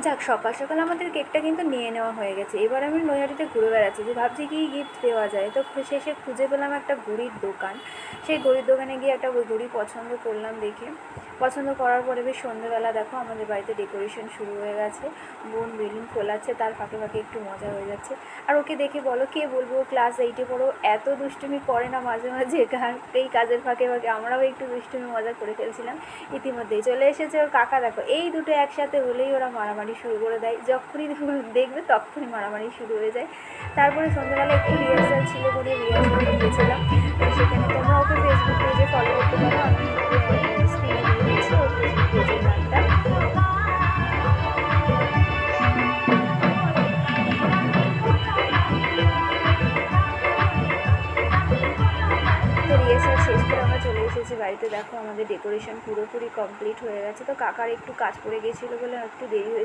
যাক, সকাল সকাল আমাদের কেকটা কিন্তু নিয়ে নেওয়া হয়ে গেছে। এবার আমি নৈহাটিতে ঘুরে বেড়াচ্ছি, যে ভাবছি কি গিফট দেওয়া যায়। তো শেষে খুঁজে পেলাম একটা ঘড়ির দোকান। সেই ঘড়ির দোকানে গিয়ে একটা ঘড়ি পছন্দ করলাম। দেখে পছন্দ করার পরে বেশ সন্ধ্যেবেলা দেখো আমাদের বাড়িতে ডেকোরেশন শুরু হয়ে গেছে। বোন বেলুন ফোলাচ্ছে, তার ফাঁকে ফাঁকে একটু মজা হয়ে যাচ্ছে। আর ওকে দেখে বলো, কে বলবো ক্লাস 8-এ পড়ো, এত দুষ্টুমি করে না মাঝে মাঝে। এই কাজের ফাঁকে ফাঁকে আমরাও একটু দুষ্টুমি মজা করে ফেলছিলাম। ইতিমধ্যেই চলে এসেছে ওর কাকা। দেখো এই দুটো একসাথে হলেই ওরা মারামারি শুরু করে দেয়, যখনই দেখবে তখনই মারামারি শুরু হয়ে যায়। তারপরে সন্ধ্যাবেলা একটু রিহার্সাল ছিল বলে রিহার্সালে গিয়েছিলাম। সেখানে তোমরা ওকে ফেসবুক পেজে ফলো করতে পারো, আমি স্ক্রিনে দিয়ে দিচ্ছি ওর ফেসবুক পেজের নামটা। তো রিহার্সাল শেষ করে আমরা চলে এসেছি বাড়িতে। দেখো আমাদের ডেকোরেশন পুরোপুরি কমপ্লিট হয়ে গেছে। তো কাকার একটু কাজ পড়ে গেছিলো বলে একটু দেরি হয়েছে।